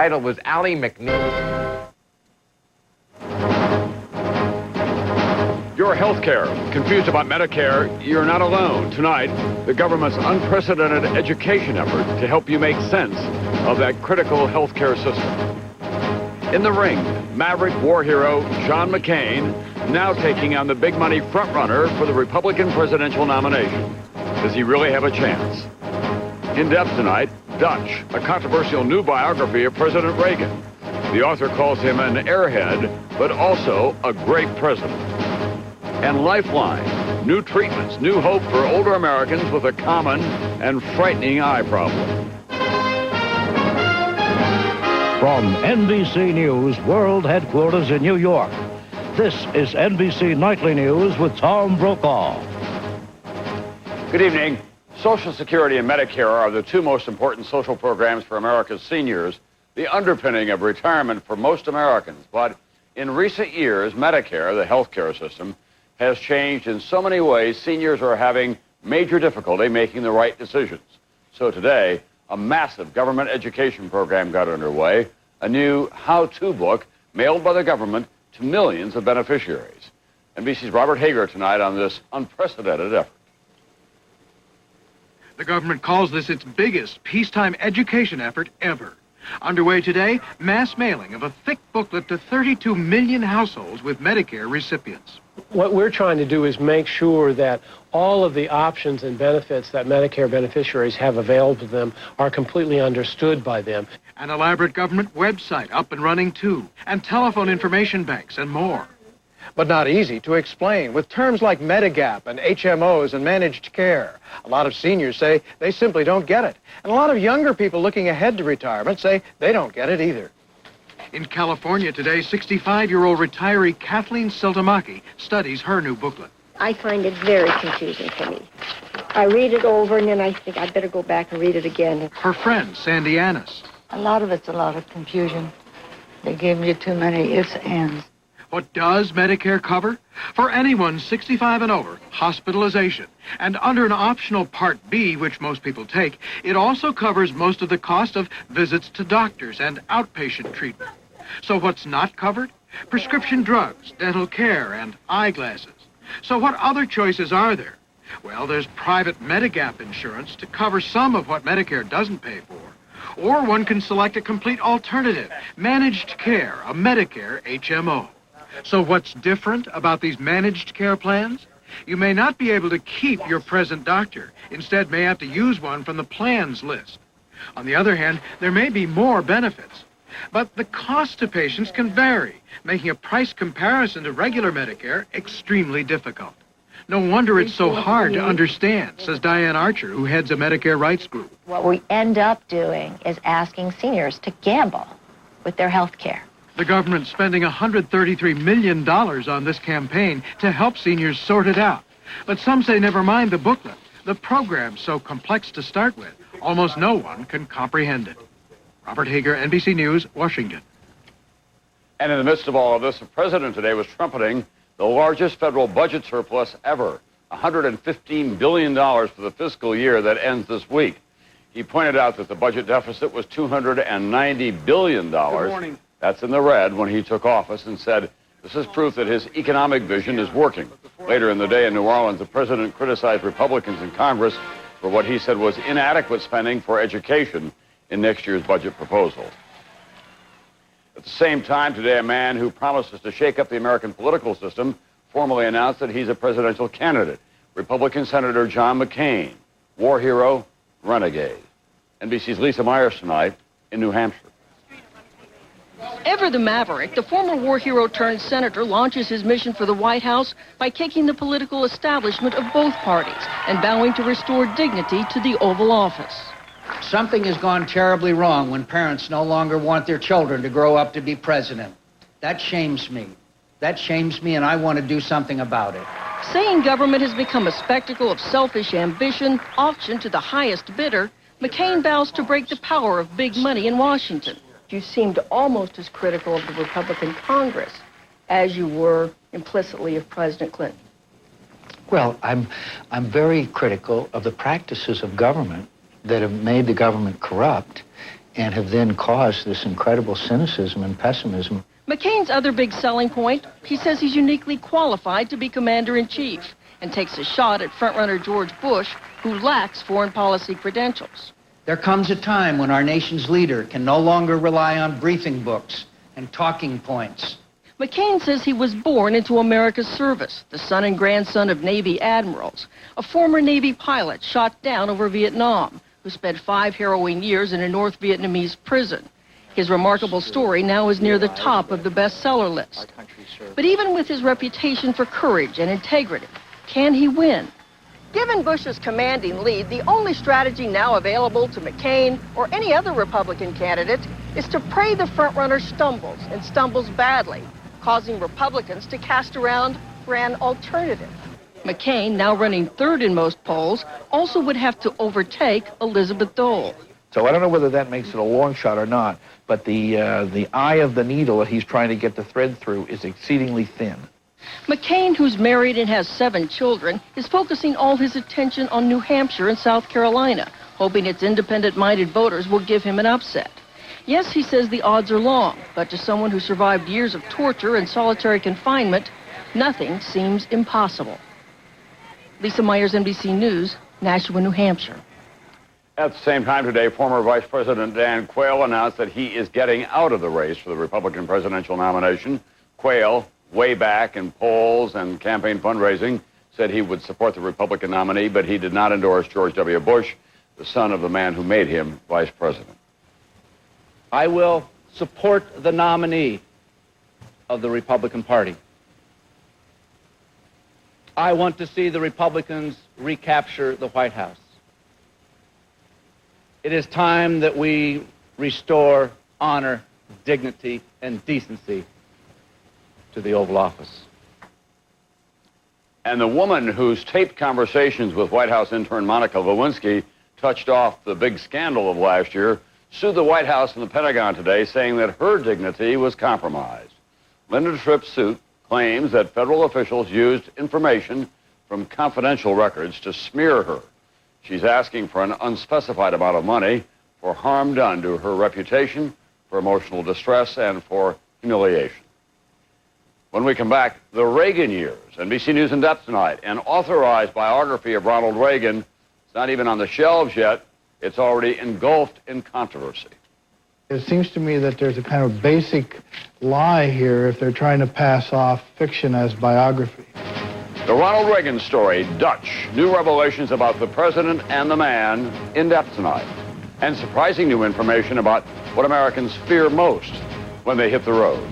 Title was Ally McNeil. Your health care. Confused about Medicare? You're not alone. Tonight, the government's unprecedented education effort to help you make sense of that critical health care system. In the ring, maverick war hero John McCain, now taking on the big money frontrunner for the Republican presidential nomination. Does he really have a chance? In depth tonight, Dutch, a controversial new biography of President Reagan. The author calls him an airhead, but also a great president. And Lifeline, new treatments, new hope for older Americans with a common and frightening eye problem. From NBC News World Headquarters in New York, this is NBC Nightly News with Tom Brokaw. Good evening. Social Security and Medicare are the two most important social programs for America's seniors, the underpinning of retirement for most Americans. But in recent years, Medicare, the health care system, has changed in so many ways, seniors are having major difficulty making the right decisions. So today, a massive government education program got underway, a new how-to book mailed by the government to millions of beneficiaries. NBC's Robert Hager tonight on this unprecedented effort. The government calls this its biggest peacetime education effort ever. Underway today, mass mailing of a thick booklet to 32 million households with Medicare recipients. What we're trying to do is make sure that all of the options and benefits that Medicare beneficiaries have available to them are completely understood by them. An elaborate government website up and running too, and telephone information banks and more. But not easy to explain with terms like Medigap and HMOs and managed care. A lot of seniors say they simply don't get it. And a lot of younger people looking ahead to retirement say they don't get it either. In California today, 65-year-old retiree Kathleen Siltamaki studies her new booklet. I find it very confusing for me. I read it over and then I think I'd better go back and read it again. Her friend, Sandy Annis. A lot of it's a lot of confusion. They gave you too many ifs, ands. What does Medicare cover? For anyone 65 and over, hospitalization. And under an optional Part B, which most people take, it also covers most of the cost of visits to doctors and outpatient treatment. So what's not covered? Prescription drugs, dental care, and eyeglasses. So what other choices are there? Well, there's private Medigap insurance to cover some of what Medicare doesn't pay for. Or one can select a complete alternative, managed care, a Medicare HMO. So what's different about these managed care plans? You may not be able to keep your present doctor. Instead, may have to use one from the plans list. On the other hand, there may be more benefits. But the cost to patients can vary, making a price comparison to regular Medicare extremely difficult. No wonder it's so hard to understand, says Diane Archer, who heads a Medicare rights group. What we end up doing is asking seniors to gamble with their health care. The government's spending $133 million on this campaign to help seniors sort it out. But some say never mind the booklet. The program's so complex to start with, almost no one can comprehend it. Robert Hager, NBC News, Washington. And in the midst of all of this, the president today was trumpeting the largest federal budget surplus ever, $115 billion for the fiscal year that ends this week. He pointed out that the budget deficit was $290 billion. Good morning. That's in the red when he took office, and said this is proof that his economic vision is working. Later in the day in New Orleans, the president criticized Republicans in Congress for what he said was inadequate spending for education in next year's budget proposal. At the same time, today, a man who promises to shake up the American political system formally announced that he's a presidential candidate, Republican Senator John McCain, war hero, renegade. NBC's Lisa Myers tonight in New Hampshire. Ever the maverick, the former war hero turned senator launches his mission for the White House by kicking the political establishment of both parties and vowing to restore dignity to the Oval Office. Something has gone terribly wrong when parents no longer want their children to grow up to be president. That shames me. That shames me, and I want to do something about it. Saying government has become a spectacle of selfish ambition, auctioned to the highest bidder, McCain vows to break the power of big money in Washington. You seemed almost as critical of the Republican Congress as you were implicitly of President Clinton. Well, I'm very critical of the practices of government that have made the government corrupt and have then caused this incredible cynicism and pessimism. McCain's other big selling point, he says he's uniquely qualified to be commander-in-chief and takes a shot at frontrunner George Bush, who lacks foreign policy credentials. There comes a time when our nation's leader can no longer rely on briefing books and talking points. McCain says he was born into America's service, the son and grandson of Navy admirals, a former Navy pilot shot down over Vietnam, who spent 5 harrowing years in a North Vietnamese prison. His remarkable story now is near the top of the bestseller list. But even with his reputation for courage and integrity, can he win? Given Bush's commanding lead, the only strategy now available to McCain or any other Republican candidate is to pray the frontrunner stumbles, and stumbles badly, causing Republicans to cast around for an alternative. McCain, now running third in most polls, also would have to overtake Elizabeth Dole. So I don't know whether that makes it a long shot or not, but the eye of the needle that he's trying to get the thread through is exceedingly thin. McCain, who's married and has 7 children, is focusing all his attention on New Hampshire and South Carolina, hoping its independent-minded voters will give him an upset. Yes, he says the odds are long, but to someone who survived years of torture and solitary confinement, nothing seems impossible. Lisa Myers, NBC News, Nashua, New Hampshire. At the same time today, former Vice President Dan Quayle announced that he is getting out of the race for the Republican presidential nomination. Quayle, way back in polls and campaign fundraising, said he would support the Republican nominee, but he did not endorse George W. Bush, the son of the man who made him vice president. I will support the nominee of the Republican Party. I want to see the Republicans recapture the White House. It is time that we restore honor, dignity, and decency to the Oval Office. And the woman whose taped conversations with White House intern Monica Lewinsky touched off the big scandal of last year sued the White House and the Pentagon today, saying that her dignity was compromised. Linda Tripp's suit claims that federal officials used information from confidential records to smear her. She's asking for an unspecified amount of money for harm done to her reputation, for emotional distress, and for humiliation. When we come back, the Reagan years. NBC News in depth tonight. An authorized biography of Ronald Reagan. It's not even on the shelves yet. It's already engulfed in controversy. It seems to me that there's a kind of basic lie here if they're trying to pass off fiction as biography. The Ronald Reagan story, Dutch. New revelations about the president and the man in depth tonight. And surprising new information about what Americans fear most when they hit the road.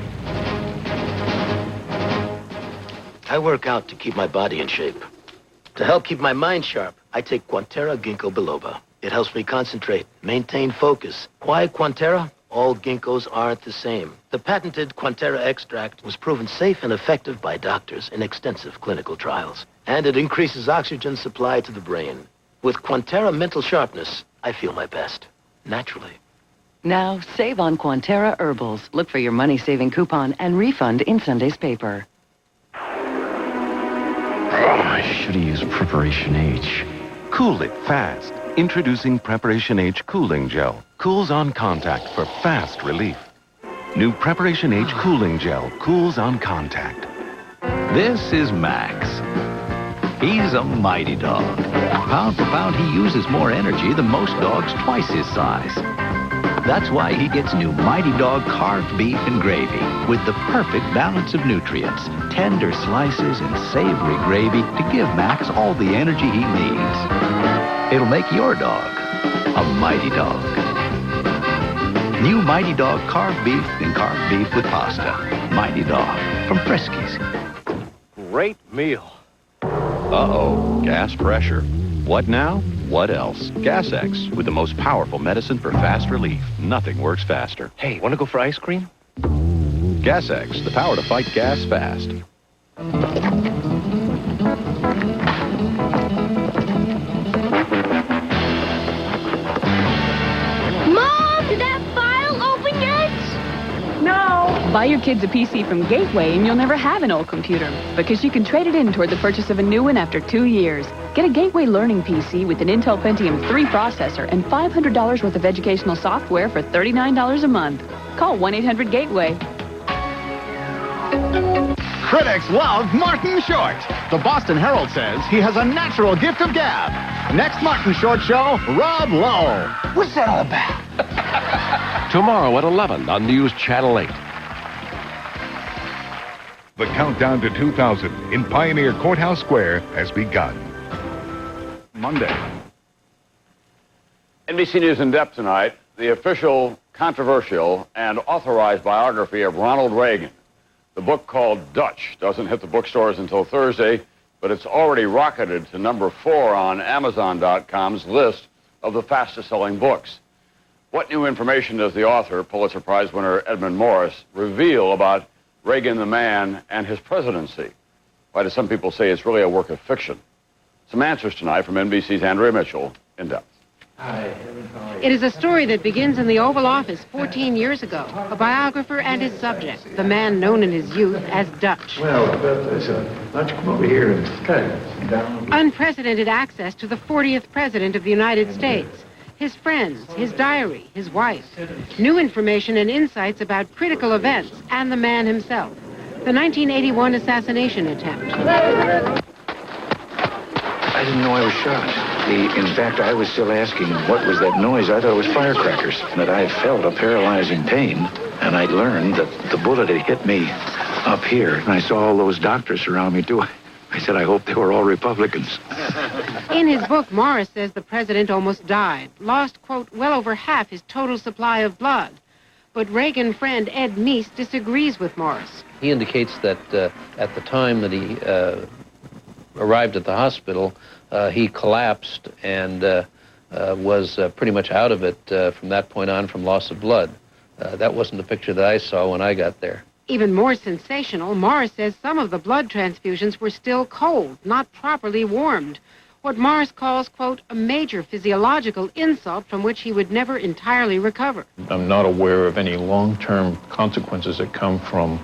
I work out to keep my body in shape. To help keep my mind sharp, I take Quantera Ginkgo biloba. It helps me concentrate, maintain focus. Why Quantera? All ginkgos aren't the same. The patented Quantera extract was proven safe and effective by doctors in extensive clinical trials. And it increases oxygen supply to the brain. With Quantera mental sharpness, I feel my best, naturally. Now, save on Quantera Herbals. Look for your money-saving coupon and refund in Sunday's paper. I should have used Preparation H. Cool it fast. Introducing Preparation H Cooling Gel. Cools on contact for fast relief. New Preparation H Cooling Gel cools on contact. This is Max. He's a mighty dog. Pound for pound, he uses more energy than most dogs twice his size. That's why he gets new Mighty Dog carved beef and gravy with the perfect balance of nutrients, tender slices and savory gravy to give Max all the energy he needs. It'll make your dog a mighty dog. New Mighty Dog carved beef and carved beef with pasta. Mighty Dog from Friskies. Great meal. Uh-oh, gas pressure. What now? What else? Gas X, with the most powerful medicine for fast relief. Nothing works faster. Hey, want to go for ice cream? Gas X, the power to fight gas fast. Mom, did that file open yet? No. Buy your kids a PC from Gateway and you'll never have an old computer because you can trade it in toward the purchase of a new one after 2 years. Get a Gateway Learning PC with an Intel Pentium 3 processor and $500 worth of educational software for $39 a month. Call 1-800-GATEWAY. Critics love Martin Short. The Boston Herald says he has a natural gift of gab. Next Martin Short show, Rob Lowe. What's that all about? Tomorrow at 11 on News Channel 8. The countdown to 2000 in Pioneer Courthouse Square has begun. Monday. NBC News in Depth tonight, the official, controversial, and authorized biography of Ronald Reagan. The book called Dutch doesn't hit the bookstores until Thursday, but it's already rocketed to number 4 on Amazon.com's list of the fastest-selling books. What new information does the author, Pulitzer Prize winner Edmund Morris, reveal about Reagan the man and his presidency? Why do some people say it's really a work of fiction? Some answers tonight from NBC's Andrea Mitchell in Depth. It is a story that begins in the Oval Office 14 years ago. A biographer and his subject, the man known in his youth as Dutch. Well, why don't you come over here and cut down? Unprecedented access to the 40th President of the United States. His friends, his diary, his wife. New information and insights about critical events and the man himself. The 1981 assassination attempt. I didn't know I was shot. In fact, I was still asking, what was that noise? I thought it was firecrackers. That I felt a paralyzing pain, and I learned that the bullet had hit me up here. And I saw all those doctors around me, too. I said, I hope they were all Republicans. In his book, Morris says the president almost died. Lost, quote, well over half his total supply of blood. But Reagan friend Ed Meese disagrees with Morris. He indicates that at the time that he arrived at the hospital, he collapsed and was pretty much out of it from that point on from loss of blood. That wasn't the picture that I saw when I got there. Even more sensational, Morris says some of the blood transfusions were still cold, not properly warmed. What Morris calls, quote, a major physiological insult from which he would never entirely recover. I'm not aware of any long-term consequences that come from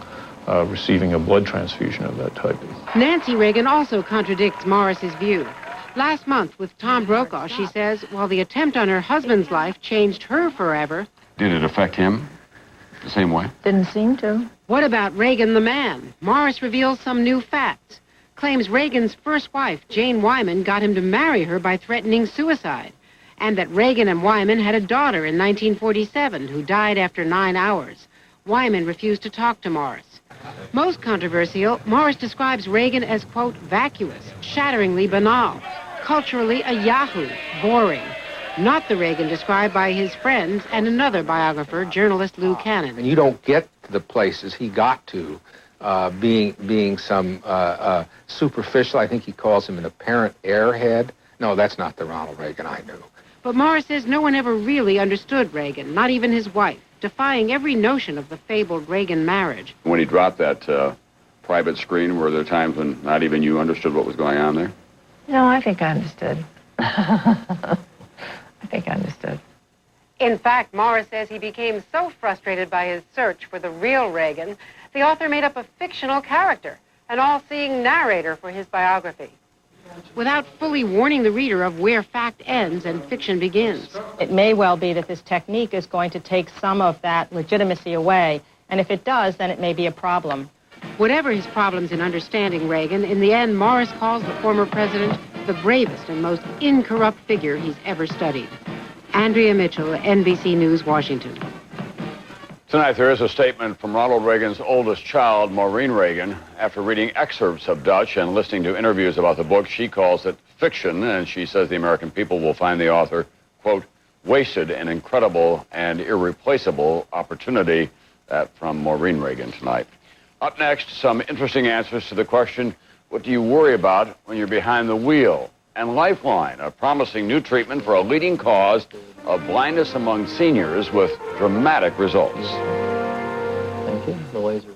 receiving a blood transfusion of that type. Nancy Reagan also contradicts Morris's view. Last month with Tom Brokaw, she says, while the attempt on her husband's life changed her forever... Did it affect him the same way? Didn't seem to. What about Reagan the man? Morris reveals some new facts. Claims Reagan's first wife, Jane Wyman, got him to marry her by threatening suicide. And that Reagan and Wyman had a daughter in 1947 who died after 9 hours. Wyman refused to talk to Morris. Most controversial, Morris describes Reagan as, quote, vacuous, shatteringly banal, culturally a yahoo, boring. Not the Reagan described by his friends and another biographer, journalist Lou Cannon. And you don't get to the places he got to being some superficial, I think he calls him an apparent airhead. No, that's not the Ronald Reagan I knew. But Morris says no one ever really understood Reagan, not even his wife, defying every notion of the fabled Reagan marriage. When he dropped that private screen, were there times when not even you understood what was going on there? No, I think I understood. I think I understood. In fact, Morris says he became so frustrated by his search for the real Reagan, the author made up a fictional character, an all-seeing narrator for his biography, without fully warning the reader of where fact ends and fiction begins. It may well be that this technique is going to take some of that legitimacy away, and if it does, then it may be a problem. Whatever his problems in understanding Reagan, in the end, Morris calls the former president the bravest and most incorrupt figure he's ever studied. Andrea Mitchell, NBC News, Washington. Tonight, there is a statement from Ronald Reagan's oldest child, Maureen Reagan. After reading excerpts of Dutch and listening to interviews about the book, she calls it fiction, and she says the American people will find the author, quote, wasted an incredible and irreplaceable opportunity. That from Maureen Reagan tonight. Up next, some interesting answers to the question, what do you worry about when you're behind the wheel? And Lifeline, a promising new treatment for a leading cause of blindness among seniors with dramatic results. Thank you. The laser.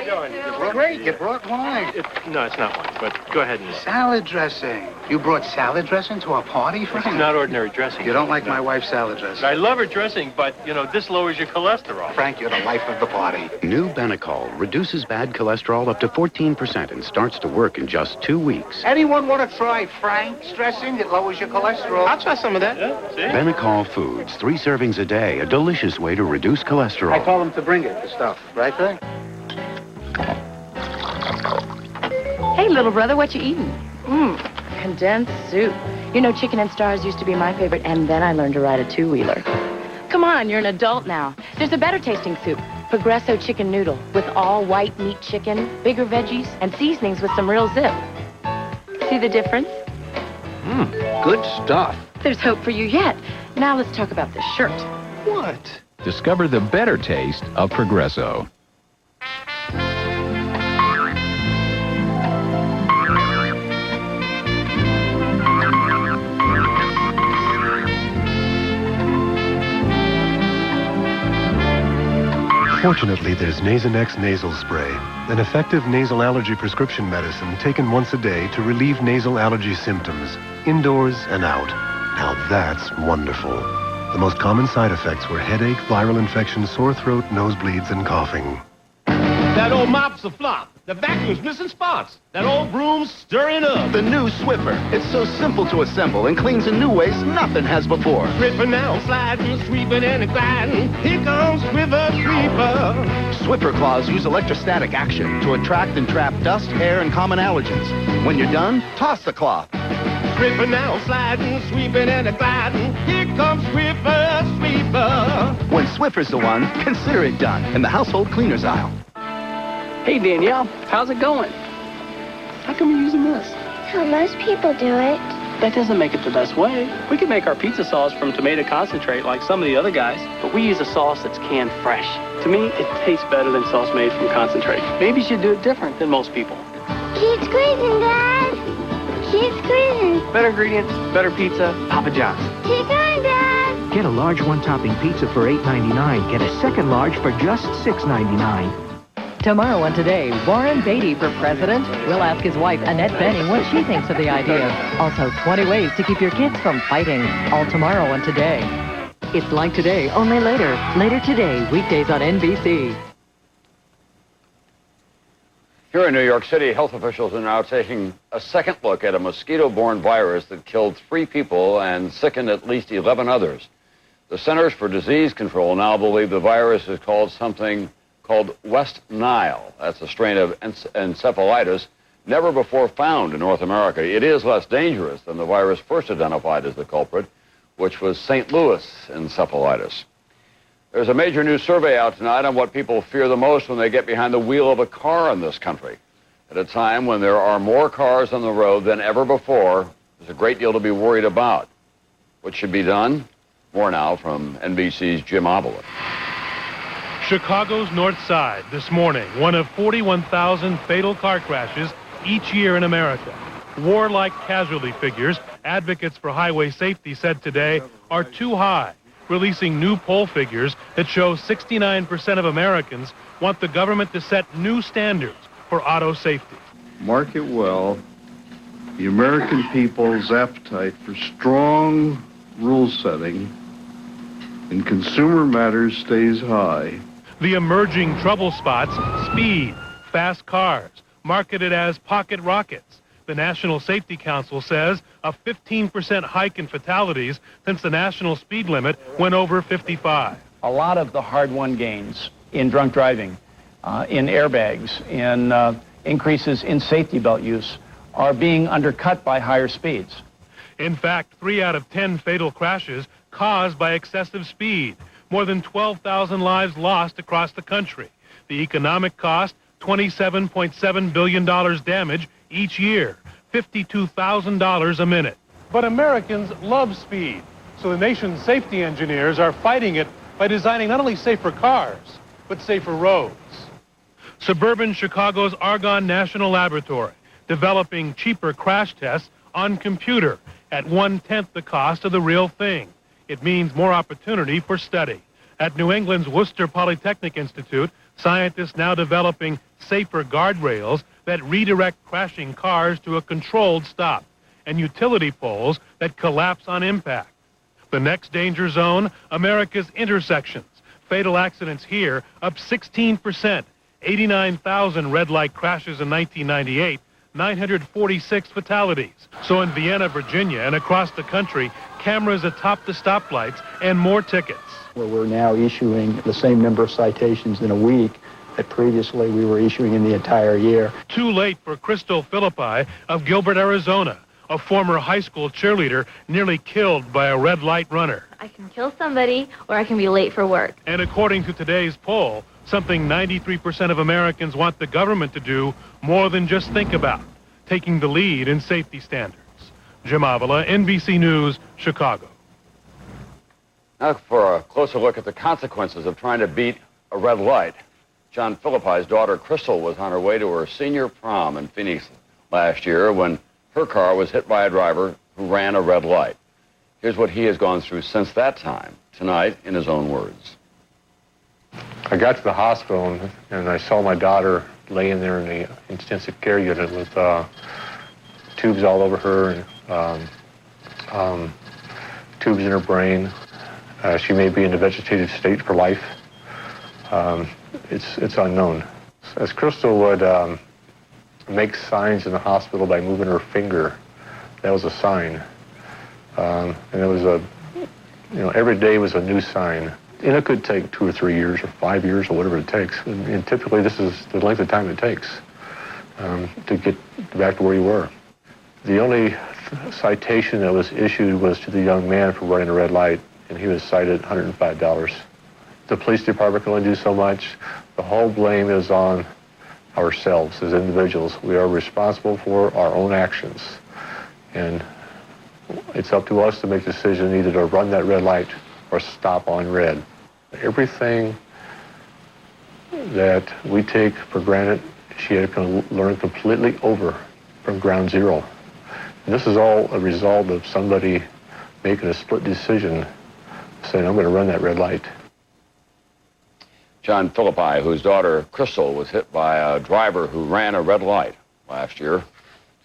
doing? Great, you brought wine. No, it's not wine, but go ahead and... Salad dressing. You brought salad dressing to a party, Frank? It's not ordinary dressing. You don't like my wife's salad dressing? I love her dressing, but, this lowers your cholesterol. Frank, you're the life of the party. New Benecol reduces bad cholesterol up to 14% and starts to work in just 2 weeks. Anyone want to try Frank's dressing? It lowers your cholesterol. I'll try some of that. Yeah, see? Benecol Foods, 3 servings a day, a delicious way to reduce cholesterol. I told him to bring it, the stuff. Right, Frank? Hey, little brother, what you eating? Condensed soup. Chicken and stars used to be my favorite, and then I learned to ride a two-wheeler. Come on, you're an adult now. There's a better tasting soup. Progresso chicken noodle with all white meat chicken, bigger veggies, and seasonings with some real zip. See the difference? Good stuff. There's hope for you yet. Now let's talk about this shirt. What? Discover the better taste of Progresso. Fortunately, there's Nasonex nasal spray, an effective nasal allergy prescription medicine taken once a day to relieve nasal allergy symptoms, indoors and out. Now that's wonderful. The most common side effects were headache, viral infection, sore throat, nosebleeds, and coughing. That old mop's a flop. The vacuum's missing spots. That old broom's stirring up. The new Swiffer. It's so simple to assemble and cleans in new ways nothing has before. Sweeping now, sliding, sweeping and gliding. Here comes Swiffer Sweeper. Swiffer claws use electrostatic action to attract and trap dust, hair, and common allergens. When you're done, toss the cloth. Sweeping now, sliding, sweeping and gliding. Here comes Swiffer Sweeper. When Swiffer's the one, consider it done in the household cleaners aisle. Hey, Danielle, how's it going? How come you're using this? How most people do it. That doesn't make it the best way. We can make our pizza sauce from tomato concentrate like some of the other guys, but we use a sauce that's canned fresh. To me, it tastes better than sauce made from concentrate. Maybe you should do it different than most people. Keep squeezing, Dad. Keep squeezing. Better ingredients, better pizza, Papa John's. Keep going, Dad. Get a large one-topping pizza for $8.99. Get a second large for just $6.99. Tomorrow on Today, Warren Beatty for president. We'll ask his wife, Annette Benning, what she thinks of the idea. Also, 20 ways to keep your kids from fighting. All tomorrow on Today. It's like today, only later. Later today, weekdays on NBC. Here in New York City, health officials are now taking a second look at a mosquito-borne virus that killed 3 people and sickened at least 11 others. The Centers for Disease Control now believe the virus is called something called West Nile. That's a strain of encephalitis never before found in North America. It is less dangerous than the virus first identified as the culprit, which was St. Louis encephalitis. There's a major new survey out tonight on what people fear the most when they get behind the wheel of a car in this country. At a time when there are more cars on the road than ever before, there's a great deal to be worried about. What should be done? More now from NBC's Jim Avila. Chicago's North Side this morning, one of 41,000 fatal car crashes each year in America. Warlike casualty figures, advocates for highway safety said today, are too high, releasing new poll figures that show 69% of Americans want the government to set new standards for auto safety. Mark it well, the American people's appetite for strong rule setting in consumer matters stays high. The emerging trouble spots, speed, fast cars, marketed as pocket rockets. The National Safety Council says a 15% hike in fatalities since the national speed limit went over 55. A lot of the hard-won gains in drunk driving, in airbags, in increases in safety belt use are being undercut by higher speeds. In fact, 3 out of 10 fatal crashes caused by excessive speed. More than 12,000 lives lost across the country. The economic cost, $27.7 billion damage each year, $52,000 a minute. But Americans love speed, so the nation's safety engineers are fighting it by designing not only safer cars, but safer roads. Suburban Chicago's Argonne National Laboratory, developing cheaper crash tests on computer at 1/10 the cost of the real thing. It means more opportunity for study. At New England's Worcester Polytechnic Institute, Scientists now developing safer guardrails that redirect crashing cars to a controlled stop, and utility poles that collapse on impact. The next danger zone, America's intersections. Fatal accidents here up 16%, 89,000 red light crashes in 1998, 946 fatalities. So in Vienna, Virginia, and across the country, cameras atop the stoplights and more tickets. Where we're now issuing the same number of citations in a week that previously we were issuing in the entire year. Too late for Crystal Philippi of Gilbert, Arizona, a former high school cheerleader nearly killed by a red light runner. I can kill somebody or I can be late for work. And according to today's poll, something 93% of Americans want the government to do more than just think about, taking the lead in safety standards. Jim Avila, NBC News, Chicago. Now for a closer look at the consequences of trying to beat a red light. John Philippi's daughter, Crystal, was on her way to her senior prom in Phoenix last year when her car was hit by a driver who ran a red light. Here's what he has gone through since that time, tonight in his own words. I got to the hospital and I saw my daughter laying there in the intensive care unit with tubes all over her and tubes in her brain. She may be in a vegetative state for life. It's unknown. As Crystal would make signs in the hospital by moving her finger, that was a sign. And it was every day was a new sign. And it could take 2 or 3 years or 5 years or whatever it takes. And typically this is the length of time it takes to get back to where you were. The only citation that was issued was to the young man for running a red light, and he was cited $105. The police department can only do so much. The whole blame is on ourselves as individuals. We are responsible for our own actions. And it's up to us to make a decision either to run that red light or stop on red. Everything that we take for granted, she had to learn completely over from ground zero. And this is all a result of somebody making a split decision, saying, I'm going to run that red light. John Philippi, whose daughter Crystal was hit by a driver who ran a red light last year,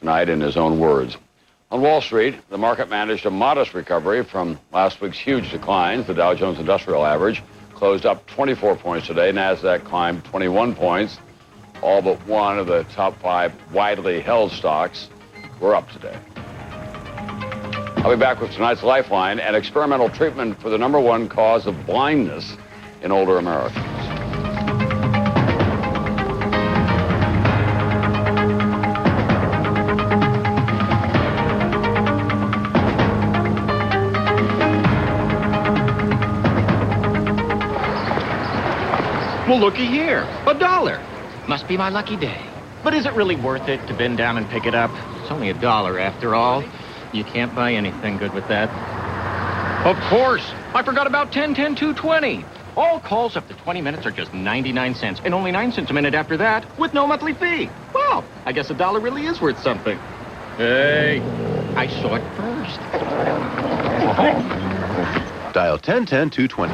tonight in his own words. On Wall Street, the market managed a modest recovery from last week's huge declines. The Dow Jones Industrial Average closed up 24 points today. NASDAQ climbed 21 points. All but one of the top 5 widely held stocks were up today. I'll be back with tonight's Lifeline and experimental treatment for the #1 cause of blindness in older Americans. Well, looky here. $1. Must be my lucky day. But is it really worth it to bend down and pick it up? It's only $1 after all. You can't buy anything good with that. Of course. I forgot about 10, 10, 220. All calls up to 20 minutes are just 99 cents, and only 9 cents a minute after that, with no monthly fee. Well, I guess $1 really is worth something. Hey, I saw it first. Dial 10-10-220.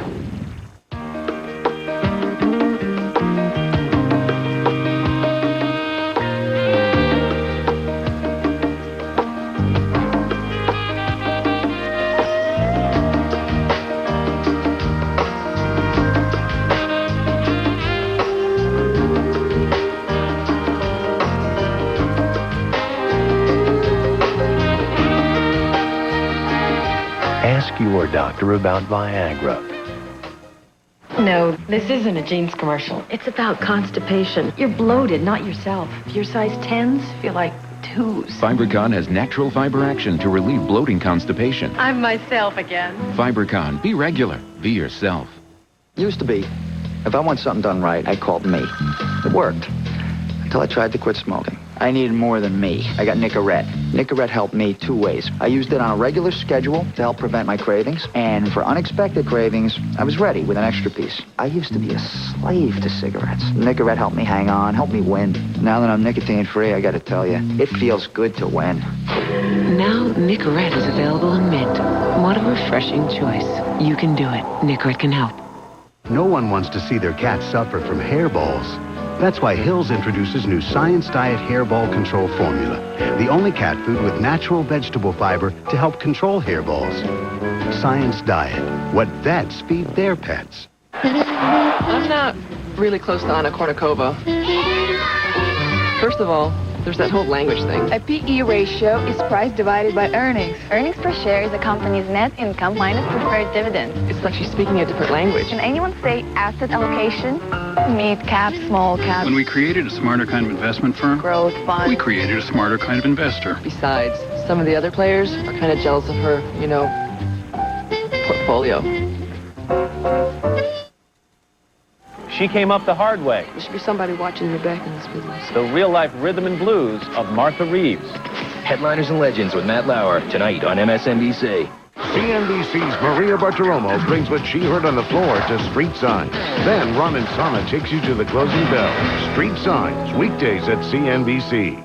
Ask your doctor about Viagra. No, this isn't a jeans commercial. It's about constipation. You're bloated, not yourself. If you're size 10s, feel like 2s. FiberCon has natural fiber action to relieve bloating constipation. I'm myself again. FiberCon. Be regular. Be yourself. Used to be, if I want something done right, I called me. It worked. Until I tried to quit smoking. I needed more than me. I got Nicorette. Nicorette helped me 2 ways. I used it on a regular schedule to help prevent my cravings, and for unexpected cravings, I was ready with an extra piece. I used to be a slave to cigarettes. Nicorette helped me hang on, helped me win. Now that I'm nicotine-free, I gotta tell you, it feels good to win. Now Nicorette is available in mint. What a refreshing choice. You can do it. Nicorette can help. No one wants to see their cat suffer from hairballs. That's why Hill's introduces new Science Diet Hairball Control Formula, the only cat food with natural vegetable fiber to help control hairballs. Science Diet. What vets feed their pets. I'm not really close to Anna Kournikova. First of all, there's that whole language thing. A PE ratio is price divided by earnings. Earnings per share is a company's net income minus preferred dividends. It's like she's speaking a different language. Can anyone say asset allocation? Mid cap, small cap. When we created a smarter kind of investment firm, growth fund. We created a smarter kind of investor. Besides, some of the other players are kind of jealous of her, portfolio. She came up the hard way. There should be somebody watching your back in this business. The real-life rhythm and blues of Martha Reeves. Headliners and Legends with Matt Lauer, tonight on MSNBC. CNBC's Maria Bartiromo brings what she heard on the floor to Street Signs. Then Ron Insana takes you to the closing bell. Street Signs, weekdays at CNBC.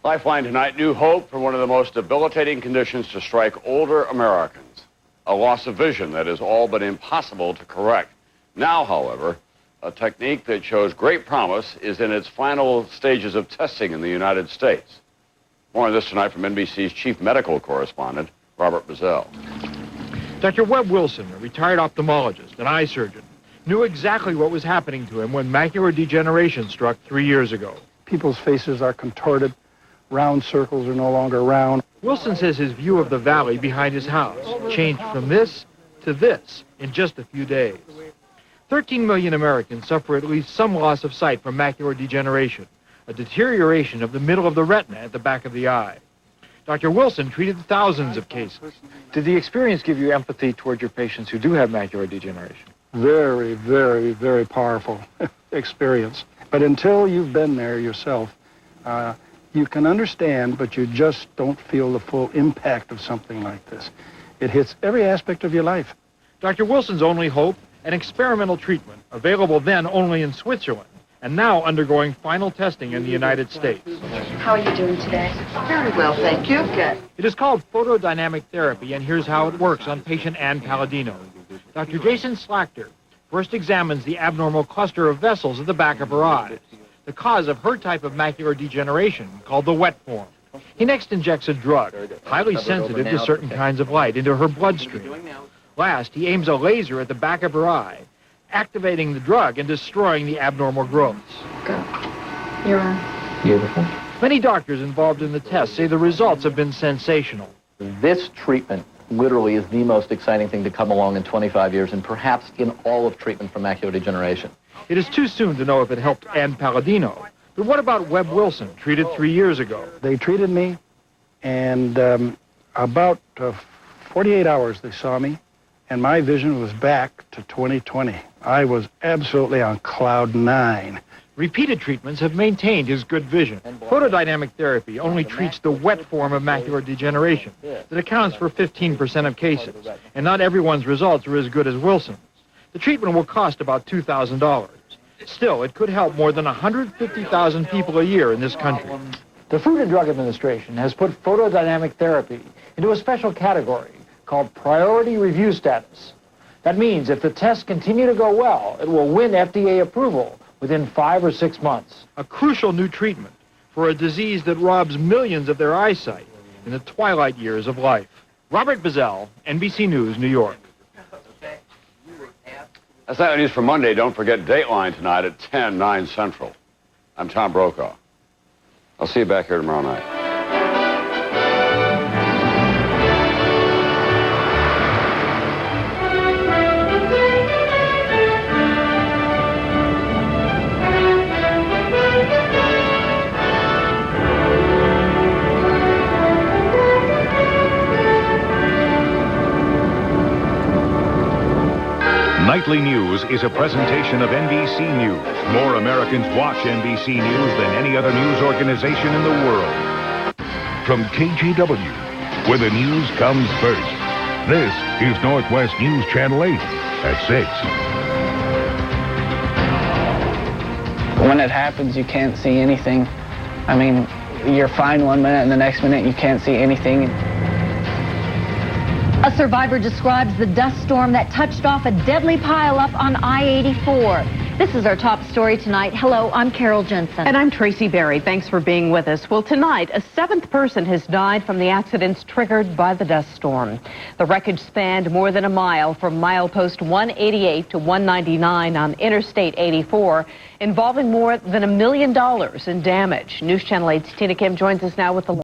Lifeline tonight, new hope for one of the most debilitating conditions to strike older Americans. A loss of vision that is all but impossible to correct. Now, however, a technique that shows great promise is in its final stages of testing in the United States. More on this tonight from NBC's chief medical correspondent, Robert Bazell. Dr. Webb Wilson, a retired ophthalmologist, an eye surgeon, knew exactly what was happening to him when macular degeneration struck 3 years ago. People's faces are contorted. Round circles are no longer round. Wilson says his view of the valley behind his house changed from this to this in just a few days. 13 million Americans suffer at least some loss of sight from macular degeneration, a deterioration of the middle of the retina at the back of the eye. Dr. Wilson treated thousands of cases. Did the experience give you empathy toward your patients who do have macular degeneration? Very, very, very powerful experience. But until you've been there yourself, you can understand, but you just don't feel the full impact of something like this. It hits every aspect of your life. Dr. Wilson's only hope, an experimental treatment, available then only in Switzerland, and now undergoing final testing in the United States. How are you doing today? Very well, thank you. Good. It is called photodynamic therapy, and here's how it works on patient Ann Palladino. Dr. Jason Slachter first examines the abnormal cluster of vessels at the back of her eyes, the cause of her type of macular degeneration, called the wet form. He next injects a drug, highly sensitive to certain kinds of light, into her bloodstream. Last, he aims a laser at the back of her eye, activating the drug and destroying the abnormal growths. Go. You're on. Beautiful. Many doctors involved in the test say the results have been sensational. This treatment literally is the most exciting thing to come along in 25 years, and perhaps in all of treatment for macular degeneration. It is too soon to know if it helped Ann Palladino. But what about Webb Wilson, treated 3 years ago? They treated me, and about 48 hours they saw me, and my vision was back to 20/20. I was absolutely on cloud 9. Repeated treatments have maintained his good vision. Photodynamic therapy only treats the wet form of macular degeneration that accounts for 15% of cases, and not everyone's results are as good as Wilson's. The treatment will cost about $2,000. Still, it could help more than 150,000 people a year in this country. The Food and Drug Administration has put photodynamic therapy into a special category called priority review status. That means if the tests continue to go well, it will win FDA approval within 5 or 6 months. A crucial new treatment for a disease that robs millions of their eyesight in the twilight years of life. Robert Bazell, NBC News, New York. That's that news for Monday. Don't forget Dateline tonight at 10, 9 Central. I'm Tom Brokaw. I'll see you back here tomorrow night. Nightly News is a presentation of NBC News. More Americans watch NBC News than any other news organization in the world. From KGW, where the news comes first, this is Northwest News Channel 8 at 6. When it happens, you can't see anything. I mean, you're fine 1 minute and the next minute you can't see anything. A A survivor describes the dust storm that touched off a deadly pileup on I-84. This is our top story tonight. Hello, I'm Carol Jensen. And I'm Tracy Berry. Thanks for being with us. Well, tonight, a seventh person has died from the accidents triggered by the dust storm. The wreckage spanned more than a mile from milepost 188 to 199 on Interstate 84, involving more than $1 million in damage. News Channel 8's Tina Kim joins us now with the